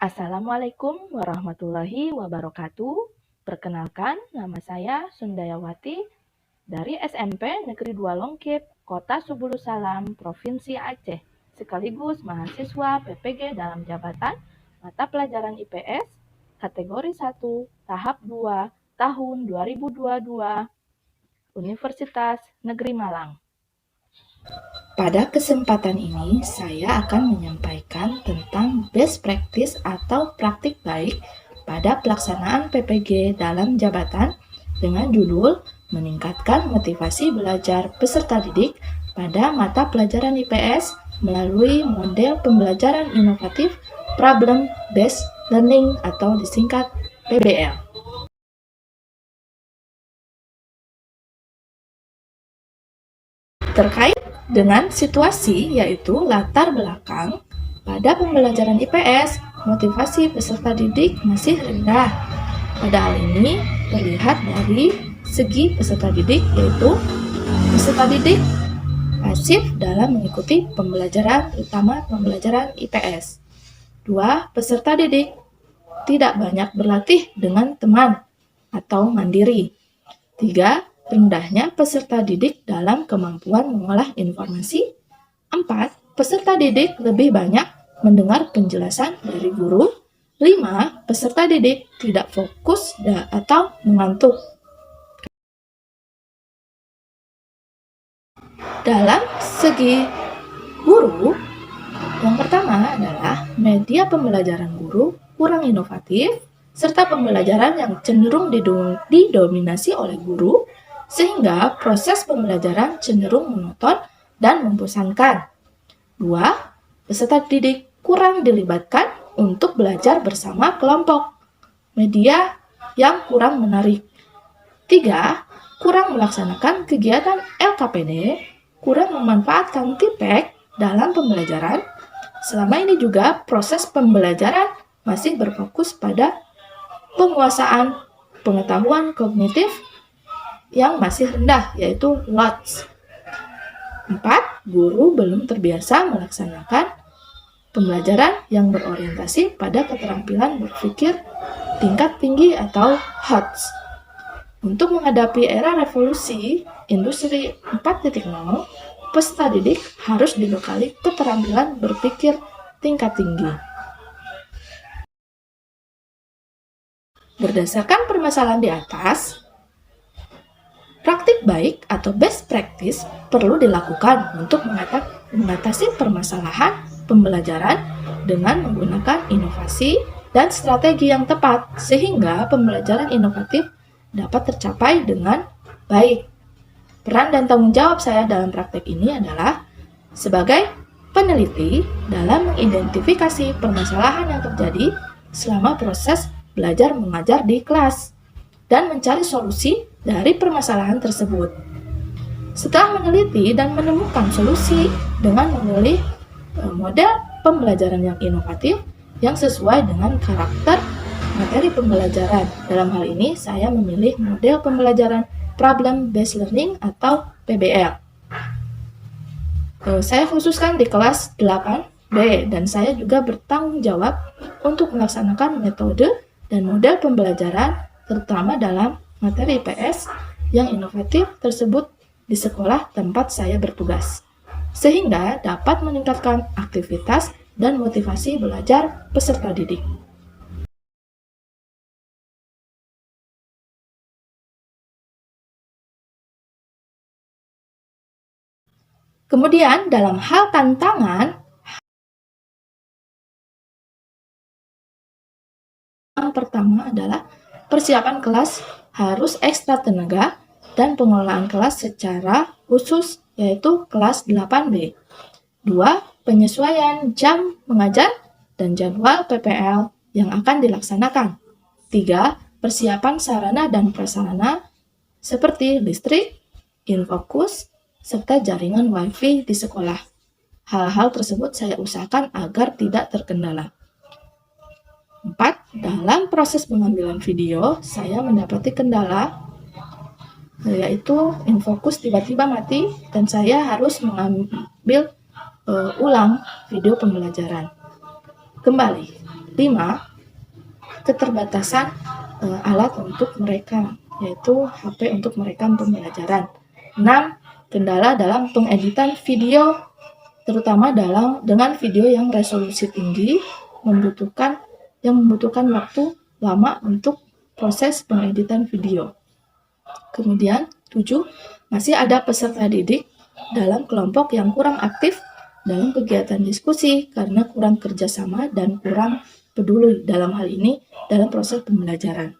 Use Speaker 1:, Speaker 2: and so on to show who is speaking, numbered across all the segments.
Speaker 1: Assalamualaikum warahmatullahi wabarakatuh. Perkenalkan, nama saya Sundayawati dari SMP Negeri 2 Longkip, Kota Subulu Salam, Provinsi Aceh, sekaligus mahasiswa PPG dalam jabatan mata pelajaran IPS kategori 1, tahap 2, tahun 2022, Universitas Negeri Malang. Pada kesempatan ini, saya akan menyampaikan tentang best practice atau praktik baik pada pelaksanaan PPG dalam jabatan dengan judul meningkatkan motivasi belajar peserta didik pada mata pelajaran IPS melalui model pembelajaran inovatif Problem Based Learning atau disingkat PBL. Terkait dengan situasi yaitu latar belakang pada pembelajaran IPS, motivasi peserta didik masih rendah. Pada hal ini terlihat dari segi peserta didik yaitu peserta didik pasif dalam mengikuti pembelajaran, terutama pembelajaran IPS. 2. Peserta didik tidak banyak berlatih dengan teman atau mandiri. 3. Rendahnya peserta didik dalam kemampuan mengolah informasi. 4. Peserta didik lebih banyak mendengar penjelasan dari guru. 5. Peserta didik tidak fokus atau mengantuk. Dalam segi guru, yang pertama adalah media pembelajaran guru kurang inovatif, serta pembelajaran yang cenderung didominasi oleh guru, sehingga proses pembelajaran cenderung monoton dan membosankan. 2. Peserta didik kurang dilibatkan untuk belajar bersama kelompok. Media yang kurang menarik. 3. Kurang melaksanakan kegiatan LKPD, kurang memanfaatkan TPEK dalam pembelajaran. Selama ini juga proses pembelajaran masih berfokus pada penguasaan pengetahuan kognitif yang masih rendah, yaitu LOTS. 4. Guru belum terbiasa melaksanakan pembelajaran yang berorientasi pada keterampilan berpikir tingkat tinggi atau HOTS. Untuk menghadapi era revolusi industri 4.0, peserta didik harus dibekali keterampilan berpikir tingkat tinggi. Berdasarkan permasalahan di atas, praktik baik atau best practice perlu dilakukan untuk mengatasi permasalahan pembelajaran dengan menggunakan inovasi dan strategi yang tepat, sehingga pembelajaran inovatif dapat tercapai dengan baik. Peran dan tanggung jawab saya dalam praktek ini adalah sebagai peneliti dalam mengidentifikasi permasalahan yang terjadi selama proses belajar mengajar di kelas dan mencari solusi dari permasalahan tersebut. Setelah meneliti dan menemukan solusi dengan memilih model pembelajaran yang inovatif yang sesuai dengan karakter materi pembelajaran. Dalam hal ini, saya memilih model pembelajaran Problem Based Learning atau PBL. Saya khususkan di kelas 8B dan saya juga bertanggung jawab untuk melaksanakan metode dan model pembelajaran terutama dalam materi IPS yang inovatif tersebut di sekolah tempat saya bertugas, sehingga dapat meningkatkan aktivitas dan motivasi belajar peserta didik. Kemudian dalam hal tantangan, yang pertama adalah persiapan kelas harus ekstra tenaga dan pengelolaan kelas secara khusus, yaitu kelas 8B. 2. Penyesuaian jam mengajar dan jadwal PPL yang akan dilaksanakan. 3. Persiapan sarana dan prasarana seperti listrik, infokus, serta jaringan WiFi di sekolah. Hal-hal tersebut saya usahakan agar tidak terkendala. 4. Dalam proses pengambilan video, saya mendapati kendala, yaitu infokus tiba-tiba mati dan saya harus mengambil ulang video pembelajaran. Kembali, 5. Keterbatasan alat untuk mereka, yaitu HP untuk merekam pembelajaran. 6. Kendala dalam pengeditan video, terutama dengan video yang resolusi tinggi, yang membutuhkan waktu lama untuk proses pengeditan video. Kemudian 7. Masih ada peserta didik dalam kelompok yang kurang aktif dalam kegiatan diskusi karena kurang kerjasama dan kurang peduli dalam hal ini dalam proses pembelajaran.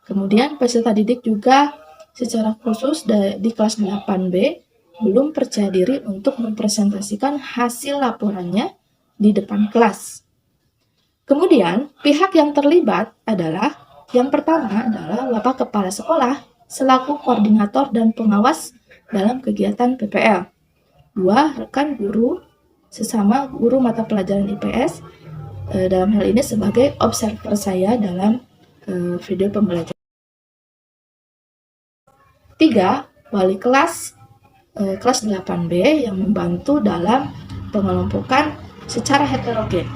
Speaker 1: Kemudian peserta didik juga secara khusus di kelas 8B belum percaya diri untuk mempresentasikan hasil laporannya di depan kelas. Kemudian pihak yang terlibat adalah yang pertama adalah Bapak Kepala Sekolah selaku koordinator dan pengawas dalam kegiatan PPL. 2. Rekan guru sesama guru mata pelajaran IPS, dalam hal ini sebagai observer saya dalam video pembelajaran. 3. Wali kelas kelas 8B yang membantu dalam pengelompokan secara heterogen.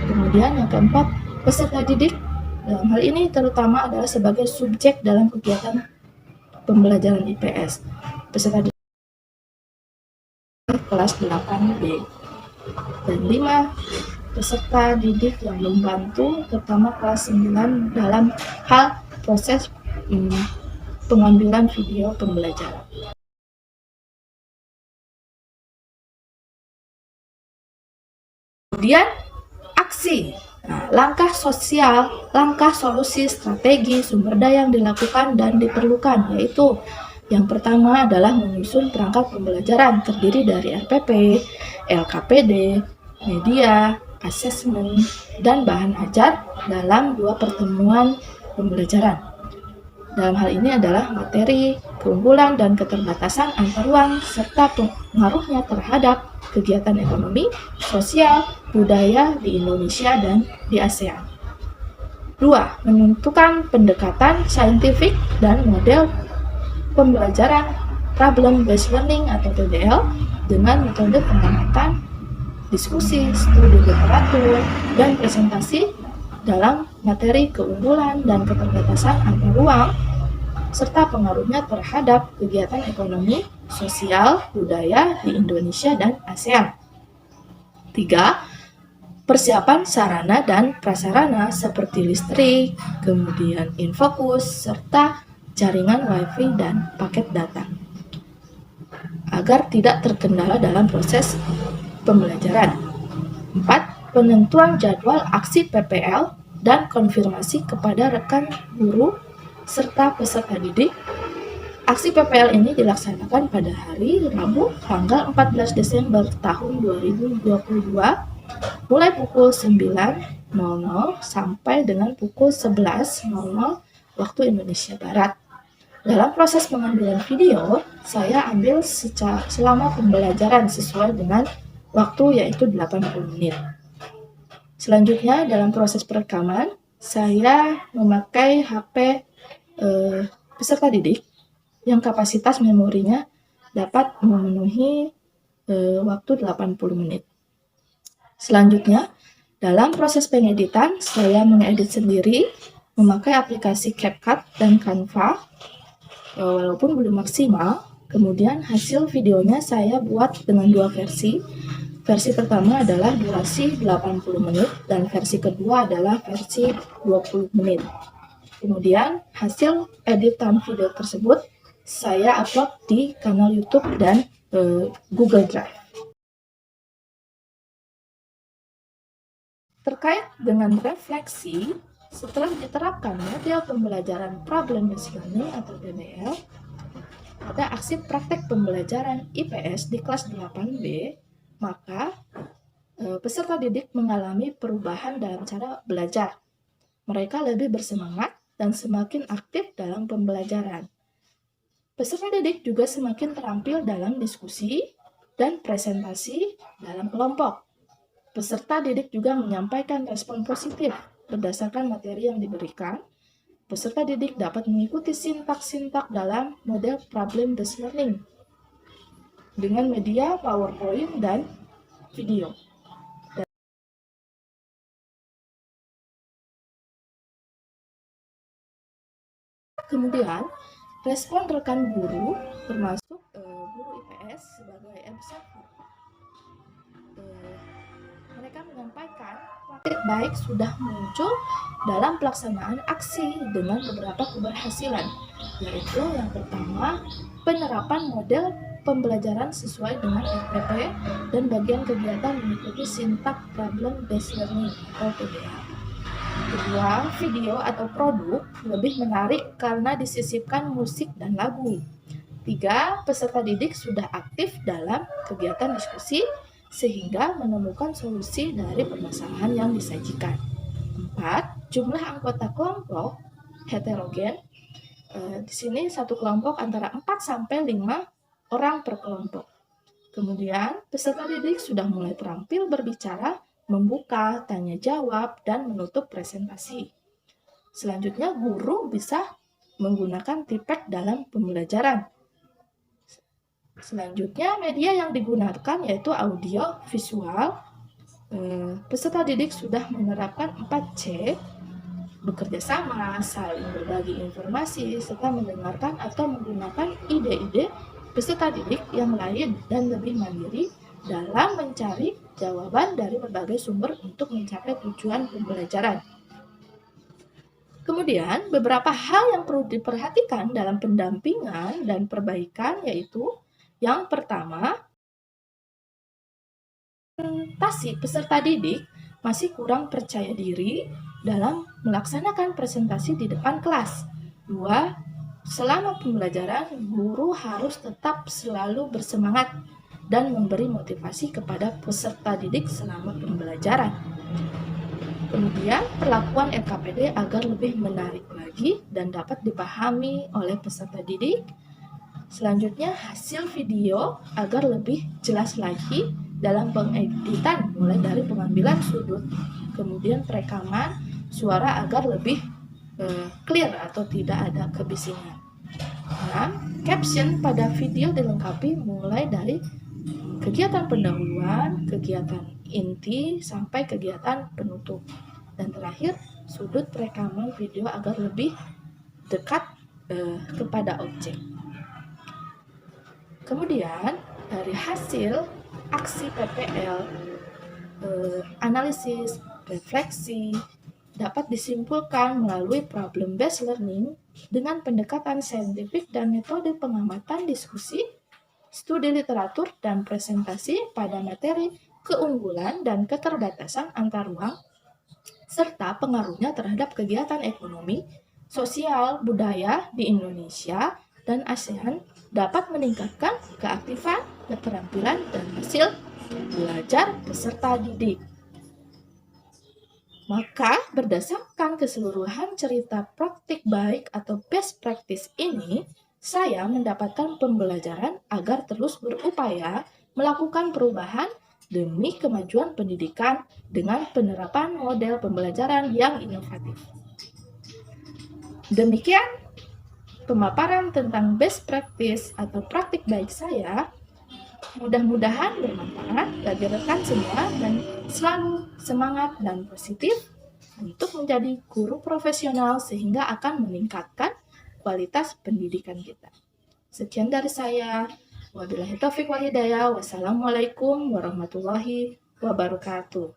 Speaker 1: Kemudian yang keempat, peserta didik dalam hal ini terutama adalah sebagai subjek dalam kegiatan pembelajaran IPS. Peserta didik kelas 8B. Dan 5. Peserta didik yang membantu terutama kelas 9 dalam hal proses pengambilan video pembelajaran. Kemudian aksi. Langkah sosial, langkah solusi, strategi, sumber daya yang dilakukan dan diperlukan, yaitu yang pertama adalah menyusun perangkat pembelajaran terdiri dari RPP, LKPD, media, asesmen, dan bahan ajar dalam 2 pertemuan pembelajaran. Dalam hal ini adalah materi, keunggulan, dan keterbatasan antar ruang, serta pengaruhnya terhadap kegiatan ekonomi, sosial, budaya di Indonesia dan di ASEAN. 2. Menentukan pendekatan saintifik dan model pembelajaran Problem Based Learning atau PBL dengan metode pengamatan, diskusi, studi literatur, dan presentasi dalam materi keunggulan dan keterbatasan antar ruang, serta pengaruhnya terhadap kegiatan ekonomi, sosial, budaya di Indonesia dan ASEAN. 3. Persiapan sarana dan prasarana seperti listrik, kemudian infokus, serta jaringan WiFi dan paket data agar tidak terkendala dalam proses pembelajaran. 4. Penentuan jadwal aksi PPL dan konfirmasi kepada rekan guru serta peserta didik. Aksi PPL ini dilaksanakan pada hari Rabu tanggal 14 Desember tahun 2022 mulai pukul 9.00 sampai dengan pukul 11.00 waktu Indonesia Barat. Dalam proses pengambilan video, saya ambil selama pembelajaran sesuai dengan waktu yaitu 80 menit. Selanjutnya dalam proses perekaman, saya memakai HP peserta didik yang kapasitas memorinya dapat memenuhi waktu 80 menit. Selanjutnya, dalam proses pengeditan, saya mengedit sendiri memakai aplikasi CapCut dan Canva, walaupun belum maksimal. Kemudian hasil videonya saya buat dengan 2 versi. Versi pertama adalah durasi 80 menit dan versi kedua adalah versi 20 menit. Kemudian hasil editan video tersebut saya upload di kanal YouTube dan Google Drive. Terkait dengan refleksi, setelah diterapkan model pembelajaran Problem Based Learning atau PBL, pada aksi praktek pembelajaran IPS di kelas 8B, maka peserta didik mengalami perubahan dalam cara belajar. Mereka lebih bersemangat dan semakin aktif dalam pembelajaran. Peserta didik juga semakin terampil dalam diskusi dan presentasi dalam kelompok. Peserta didik juga menyampaikan respon positif berdasarkan materi yang diberikan. Peserta didik dapat mengikuti sintak-sintak dalam model Problem Based Learning dengan media PowerPoint dan video. Kemudian, respon rekan guru, termasuk guru IPS sebagai M1. Mereka menyampaikan praktik baik sudah muncul dalam pelaksanaan aksi dengan beberapa keberhasilan, yaitu yang pertama, penerapan model pembelajaran sesuai dengan RPP dan bagian kegiatan mengikuti sintak problem based learning atau PBL. Kedua, video atau produk lebih menarik karena disisipkan musik dan lagu. Tiga, peserta didik sudah aktif dalam kegiatan diskusi sehingga menemukan solusi dari permasalahan yang disajikan. 4. Jumlah anggota kelompok heterogen. Di sini satu kelompok antara 4 sampai 5 orang per kelompok. Kemudian, peserta didik sudah mulai terampil berbicara, membuka, tanya jawab, dan menutup presentasi. Selanjutnya, guru bisa menggunakan tipek dalam pembelajaran. Selanjutnya, media yang digunakan yaitu audio, visual. Peserta didik sudah menerapkan 4C, bekerja sama, saling berbagi informasi, serta mendengarkan atau menggunakan ide-ide peserta didik yang lain dan lebih mandiri dalam mencari jawaban dari berbagai sumber untuk mencapai tujuan pembelajaran. Kemudian, beberapa hal yang perlu diperhatikan dalam pendampingan dan perbaikan yaitu yang pertama, peserta didik masih kurang percaya diri dalam melaksanakan presentasi di depan kelas. 2. Selama pembelajaran, guru harus tetap selalu bersemangat dan memberi motivasi kepada peserta didik selama pembelajaran. Kemudian, perlakuan LKPD agar lebih menarik lagi dan dapat dipahami oleh peserta didik. Selanjutnya, hasil video agar lebih jelas lagi dalam pengeditan, mulai dari pengambilan sudut, kemudian perekaman suara agar lebih clear atau tidak ada kebisingan. Nah, caption pada video dilengkapi mulai dari kegiatan pendahuluan, kegiatan inti, sampai kegiatan penutup. Dan terakhir, sudut perekaman video agar lebih dekat kepada objek. Kemudian, dari hasil aksi PPL, analisis, refleksi, dapat disimpulkan melalui problem-based learning dengan pendekatan saintifik dan metode pengamatan diskusi, studi literatur, dan presentasi pada materi keunggulan dan keterbatasan antar ruang, serta pengaruhnya terhadap kegiatan ekonomi, sosial, budaya di Indonesia dan ASEAN dapat meningkatkan keaktifan, keterampilan, dan hasil belajar peserta didik. Maka, berdasarkan keseluruhan cerita praktik baik atau best practice ini, saya mendapatkan pembelajaran agar terus berupaya melakukan perubahan demi kemajuan pendidikan dengan penerapan model pembelajaran yang inovatif. Demikian pemaparan tentang best practice atau praktik baik saya. Mudah-mudahan bermanfaat bagi rekan semua dan selalu semangat dan positif untuk menjadi guru profesional sehingga akan meningkatkan kualitas pendidikan kita. Sekian dari saya. Wabillahi taufiq wal hidayah. Wassalamualaikum warahmatullahi wabarakatuh.